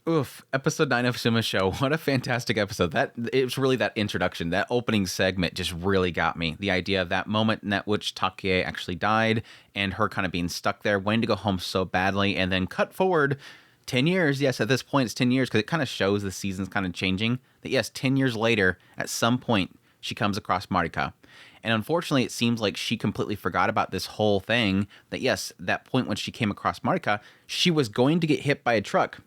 Oof, episode 9 of Tsumasho. What a fantastic episode. It was really that introduction, that opening segment just really got me. The idea of that moment in which Take actually died and her kind of being stuck there, wanting to go home so badly, and then cut forward 10 years. Yes, at this point it's 10 years because it kind of shows the seasons kind of changing. That yes, 10 years later, at some point, she comes across Marika. And unfortunately, it seems like she completely forgot about this whole thing. That yes, that point when she came across Marika, she was going to get hit by a truck.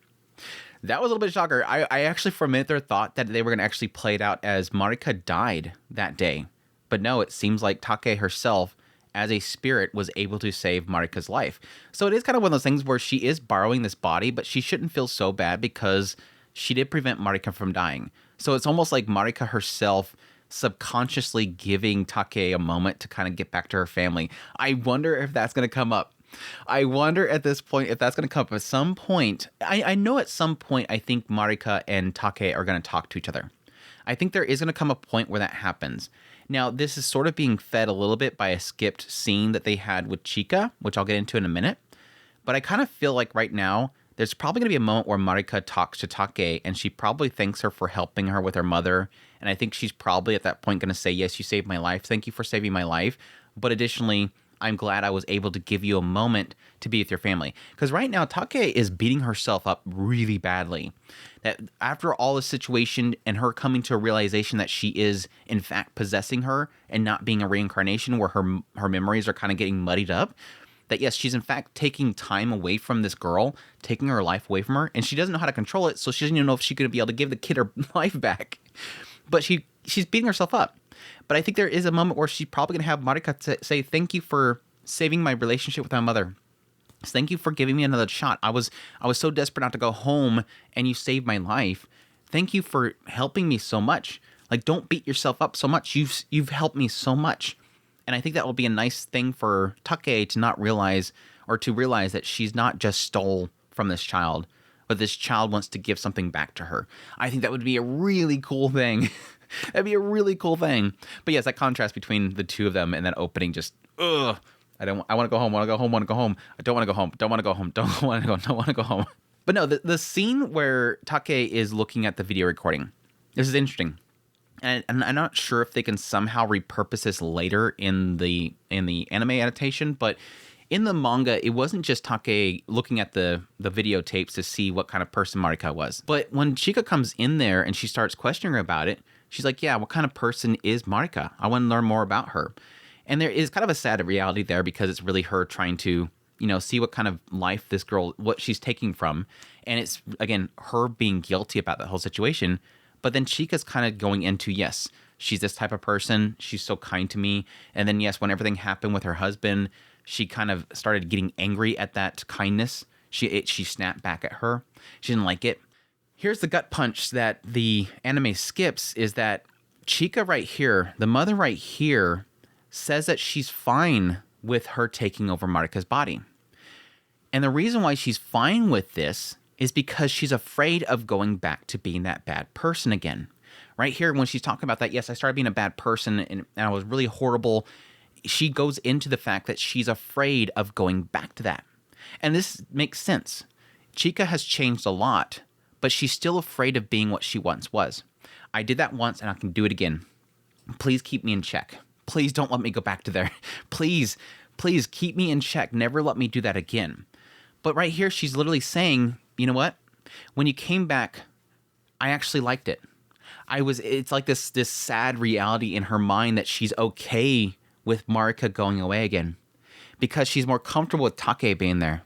That was a little bit shocker. I actually, for a minute there, thought that they were going to actually play it out as Marika died that day. But no, it seems like Take herself, as a spirit, was able to save Marika's life. So it is kind of one of those things where she is borrowing this body, but she shouldn't feel so bad because she did prevent Marika from dying. So it's almost like Marika herself subconsciously giving Take a moment to kind of get back to her family. I wonder if that's going to come up. I wonder at this point if that's going to come up at some point. I know at some point I think Marika and Take are going to talk to each other. I think there is going to come a point where that happens. Now, this is sort of being fed a little bit by a skipped scene that they had with Chika, which I'll get into in a minute. But I kind of feel like right now, there's probably going to be a moment where Marika talks to Take, and she probably thanks her for helping her with her mother. And I think she's probably at that point going to say, yes, you saved my life. Thank you for saving my life. But additionally, I'm glad I was able to give you a moment to be with your family. Because right now, Take is beating herself up really badly. That after all the situation and her coming to a realization that she is, in fact, possessing her and not being a reincarnation where her memories are kind of getting muddied up, that yes, she's in fact taking time away from this girl, taking her life away from her, and she doesn't know how to control it, so she doesn't even know if she's going to be able to give the kid her life back. But she's beating herself up. But I think there is a moment where she's probably going to have Marika say, thank you for saving my relationship with my mother. Thank you for giving me another shot. I was so desperate not to go home, and you saved my life. Thank you for helping me so much. Like, don't beat yourself up so much. You've helped me so much. And I think that will be a nice thing for Take to not realize, or to realize that she's not just stole from this child, but this child wants to give something back to her. I think that would be a really cool thing. That'd be a really cool thing. But yes, that contrast between the two of them and that opening just, ugh. I want to go home, want to go home, want to go home. I don't want to go home, don't want to go home, don't want to go home. But no, the scene where Take is looking at the video recording, this is interesting. And I'm not sure if they can somehow repurpose this later in the anime adaptation, but in the manga, it wasn't just Take looking at the videotapes to see what kind of person Marika was. But when Chika comes in there and she starts questioning her about it, she's like, yeah, what kind of person is Marika? I want to learn more about her. And there is kind of a sad reality there because it's really her trying to, see what kind of life this girl, what she's taking from. And it's, again, her being guilty about the whole situation. But then Chika's kind of going into, yes, she's this type of person. She's so kind to me. And then, yes, when everything happened with her husband, she kind of started getting angry at that kindness. She snapped back at her. She didn't like it. Here's the gut punch that the anime skips is that Chika right here, the mother right here, says that she's fine with her taking over Marika's body. And the reason why she's fine with this is because she's afraid of going back to being that bad person again. Right here, when she's talking about that, yes, I started being a bad person and I was really horrible, she goes into the fact that she's afraid of going back to that. And this makes sense. Chika has changed a lot, but she's still afraid of being what she once was. I did that once and I can do it again. Please keep me in check. Please don't let me go back to there. Please keep me in check. Never let me do that again. But right here, she's literally saying, you know what? When you came back, I actually liked it. It's like this sad reality in her mind that she's okay with Marika going away again because she's more comfortable with Take being there.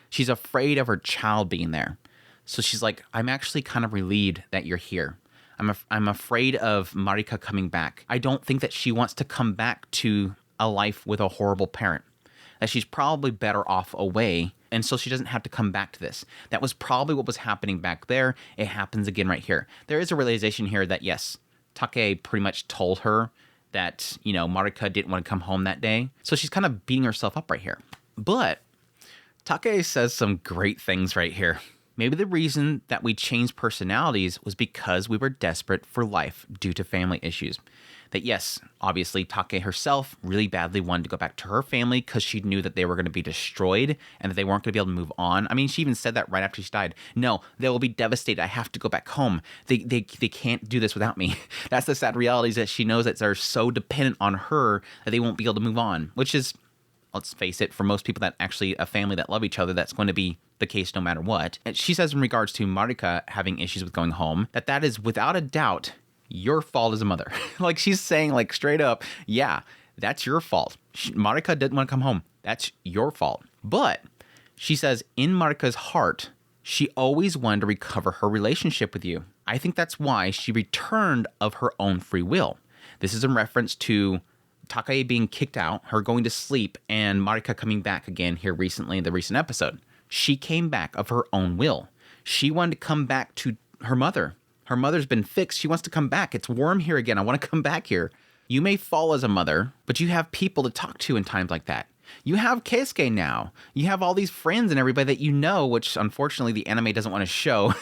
She's afraid of her child being there. So she's like, I'm actually kind of relieved that you're here. I'm afraid of Marika coming back. I don't think that she wants to come back to a life with a horrible parent. That she's probably better off away, and so she doesn't have to come back to this. That was probably what was happening back there. It happens again right here. There is a realization here that, yes, Take pretty much told her that, Marika didn't want to come home that day. So she's kind of beating herself up right here. But Take says some great things right here. Maybe the reason that we changed personalities was because we were desperate for life due to family issues. That yes, obviously Take herself really badly wanted to go back to her family because she knew that they were going to be destroyed and that they weren't going to be able to move on. I mean, she even said that right after she died. No, they will be devastated. I have to go back home. They can't do this without me. That's the sad reality, is that she knows that they're so dependent on her that they won't be able to move on, which is, let's face it, for most people that actually a family that love each other, that's going to be the case no matter what. And she says in regards to Marika having issues with going home, that is without a doubt your fault as a mother. Like, she's saying, like, straight up, yeah, that's your fault. Marika didn't want to come home. That's your fault. But she says in Marika's heart, she always wanted to recover her relationship with you. I think that's why she returned of her own free will. This is in reference to Take being kicked out, her going to sleep, and Marika coming back again here recently in the recent episode. She came back of her own will. She wanted to come back to her mother. Her mother's been fixed. She wants to come back. It's warm here again. I want to come back here. You may fall as a mother, but you have people to talk to in times like that. You have Keisuke now. You have all these friends and everybody that you know, which unfortunately the anime doesn't want to show.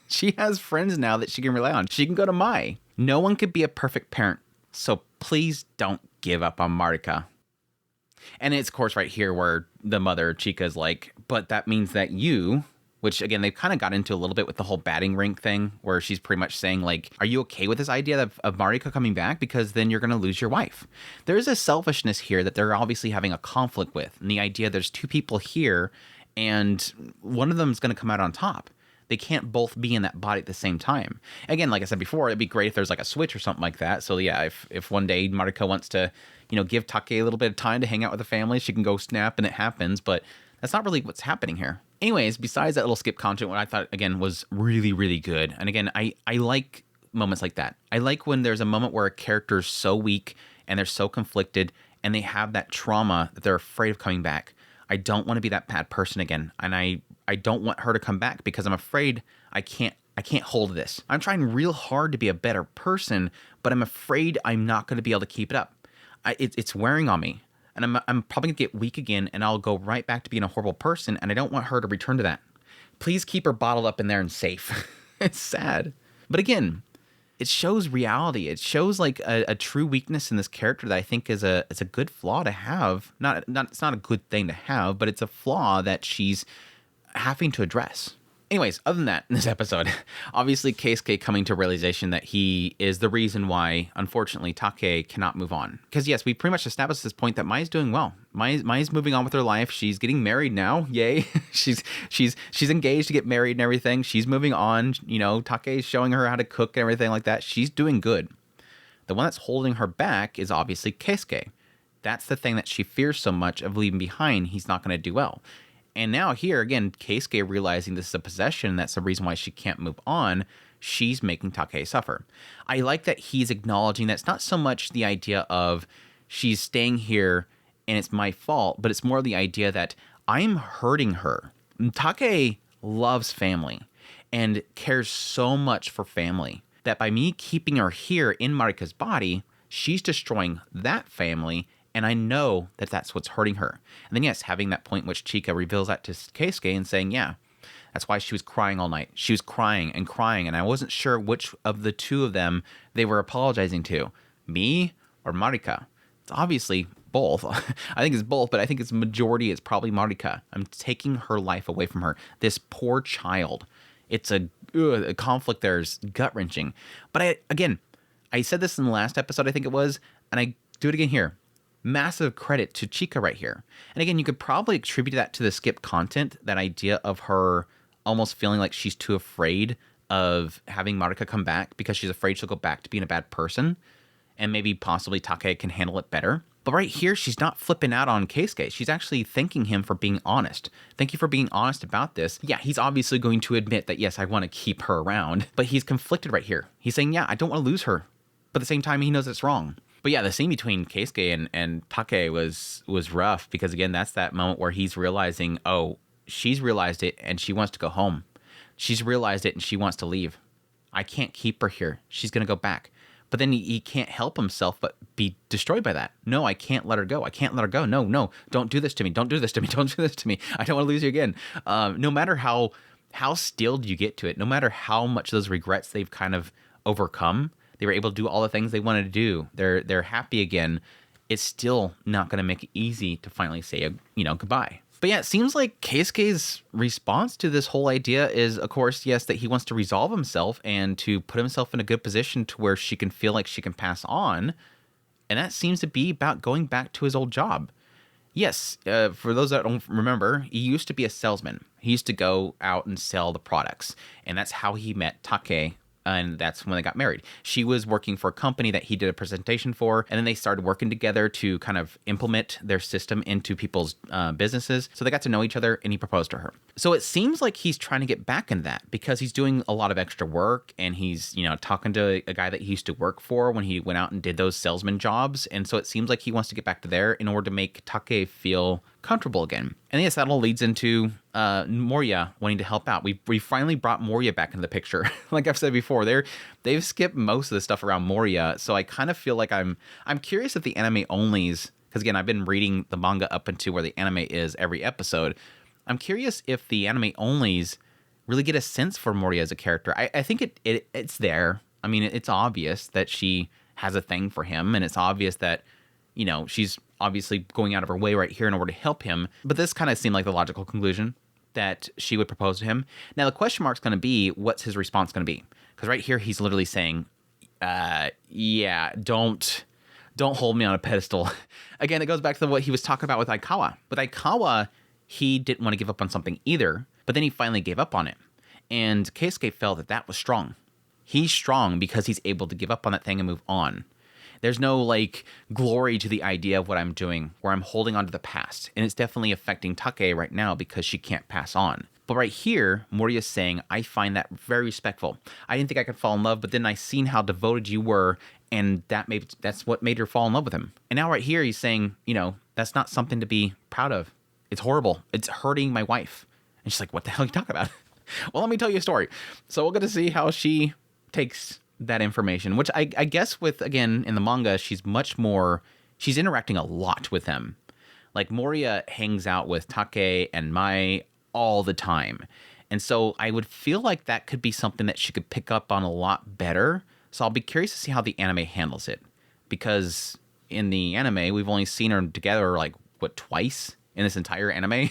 She has friends now that she can rely on. She can go to Mai. No one could be a perfect parent, so please don't give up on Marika. And it's, of course, right here where the mother, Chika, is like, but that means that you... Which, again, they've kind of got into a little bit with the whole batting rink thing, where she's pretty much saying, like, are you okay with this idea of Marika coming back? Because then you're going to lose your wife. There's a selfishness here that they're obviously having a conflict with. And the idea there's two people here, and one of them is going to come out on top. They can't both be in that body at the same time. Again, like I said before, it'd be great if there's like a switch or something like that. So, yeah, if one day Marika wants to, give Take a little bit of time to hang out with the family, she can go snap and it happens. But that's not really what's happening here. Anyways, besides that little skip content, what I thought, again, was really, really good. And again, I like moments like that. I like when there's a moment where a character is so weak and they're so conflicted and they have that trauma that they're afraid of coming back. I don't want to be that bad person again. And I don't want her to come back because I'm afraid I can't hold this. I'm trying real hard to be a better person, but I'm afraid I'm not going to be able to keep it up. It's wearing on me. And I'm probably going to get weak again, and I'll go right back to being a horrible person, and I don't want her to return to that. Please keep her bottled up in there and safe. It's sad. But again, it shows reality. It shows like a true weakness in this character that I think is a good flaw to have. It's not a good thing to have, but it's a flaw that she's having to address. Anyways, other than that, in this episode, obviously Keisuke coming to realization that he is the reason why, unfortunately, Take cannot move on. Because yes, we pretty much established this point that Mai's doing well. Mai's moving on with her life. She's getting married now. Yay. she's engaged to get married and everything. She's moving on. Take's showing her how to cook and everything like that. She's doing good. The one that's holding her back is obviously Keisuke. That's the thing that she fears so much of leaving behind. He's not going to do well. And now here, again, Keisuke realizing this is a possession, that's the reason why she can't move on, she's making Take suffer. I like that he's acknowledging that it's not so much the idea of she's staying here and it's my fault, but it's more the idea that I'm hurting her. Take loves family and cares so much for family that by me keeping her here in Marika's body, she's destroying that family. And I know that that's what's hurting her. And then, yes, having that point which Chika reveals that to Keisuke and saying, yeah, that's why she was crying all night. She was crying. And I wasn't sure which of the two of them they were apologizing to, me or Marika. It's obviously both. I think it's both, but I think it's majority. It's probably Marika. I'm taking her life away from her. This poor child. It's a conflict there is gut-wrenching. But I said this in the last episode, I think it was, and I do it again here. Massive credit to Chika right here. And again, you could probably attribute that to the skip content, that idea of her almost feeling like she's too afraid of having Marika come back because she's afraid she'll go back to being a bad person. And maybe possibly Take can handle it better. But right here, she's not flipping out on Keisuke. She's actually thanking him for being honest. Thank you for being honest about this. Yeah, he's obviously going to admit that, yes, I want to keep her around. But he's conflicted right here. He's saying, yeah, I don't want to lose her. But at the same time, he knows it's wrong. But yeah, the scene between Keisuke and Take was rough because, again, that's that moment where he's realizing, oh, she's realized it and she wants to go home. She's realized it and she wants to leave. I can't keep her here. She's going to go back. But then he can't help himself but be destroyed by that. No, I can't let her go. I can't let her go. No, don't do this to me. Don't do this to me. Don't do this to me. I don't want to lose you again. No matter how how still do you get to it? No matter how much those regrets they've kind of overcome, they were able to do all the things they wanted to do. They're happy again. It's still not going to make it easy to finally say, goodbye. But yeah, it seems like Keisuke's response to this whole idea is, of course, yes, that he wants to resolve himself and to put himself in a good position to where she can feel like she can pass on. And that seems to be about going back to his old job. Yes, for those that don't remember, he used to be a salesman. He used to go out and sell the products. And that's how he met Take. And that's when they got married. She was working for a company that he did a presentation for, and then they started working together to kind of implement their system into people's businesses. So they got to know each other, and he proposed to her. So it seems like he's trying to get back in that because he's doing a lot of extra work, and he's, talking to a guy that he used to work for when he went out and did those salesman jobs. And so it seems like he wants to get back to there in order to make Take feel comfortable again. And yes, that all leads into Moriya wanting to help out. We finally brought Moriya back into the picture. Like I've said before, they've skipped most of the stuff around Moriya, so I kind of feel like I'm curious if the anime onlys, because again, I've been reading the manga up into where the anime is every episode. I'm curious if the anime onlys really get a sense for Moriya as a character. I think it's there. I mean, it's obvious that she has a thing for him, and it's obvious that she's obviously going out of her way right here in order to help him. But this kind of seemed like the logical conclusion that she would propose to him. Now, the question mark's going to be, what's his response going to be? Because right here, he's literally saying, yeah, don't hold me on a pedestal. Again, it goes back to what he was talking about with Aikawa. With Aikawa, he didn't want to give up on something either, but then he finally gave up on it. And Keisuke felt that was strong. He's strong because he's able to give up on that thing and move on. There's no glory to the idea of what I'm doing where I'm holding on to the past. And it's definitely affecting Take right now because she can't pass on. But right here, Moriya's saying, I find that very respectful. I didn't think I could fall in love, but then I seen how devoted you were, and that's what made her fall in love with him. And now right here, he's saying, that's not something to be proud of. It's horrible. It's hurting my wife. And she's like, what the hell are you talking about? Well, let me tell you a story. So we're going to see how she takes that information, which I guess again, in the manga, she's interacting a lot with him. Like Moriya hangs out with Take and Mai all the time. And so I would feel like that could be something that she could pick up on a lot better. So I'll be curious to see how the anime handles it. Because in the anime, we've only seen her together twice in this entire anime.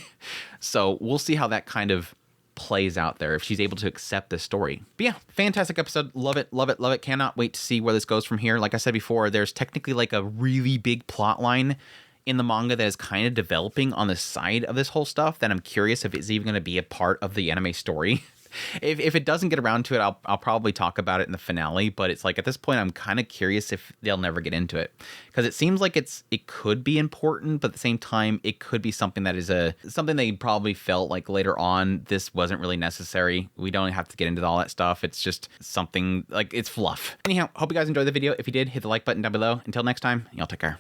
So we'll see how that kind of plays out there if she's able to accept this story. But yeah, fantastic episode. Love it, love it, love it. Cannot wait to see where this goes from here. Like I said before, there's technically a really big plot line in the manga that is kind of developing on the side of this whole stuff that I'm curious if it's even going to be a part of the anime story. If it doesn't get around to it, I'll probably talk about it in the finale, but it's at this point I'm kind of curious if they'll never get into it, because it seems like it could be important, but at the same time it could be something that is something they probably felt like later on this wasn't really necessary. We don't have to get into all that stuff. It's just something it's fluff. Anyhow, hope you guys enjoyed the video. If you did, hit the like button down below. Until next time, y'all take care.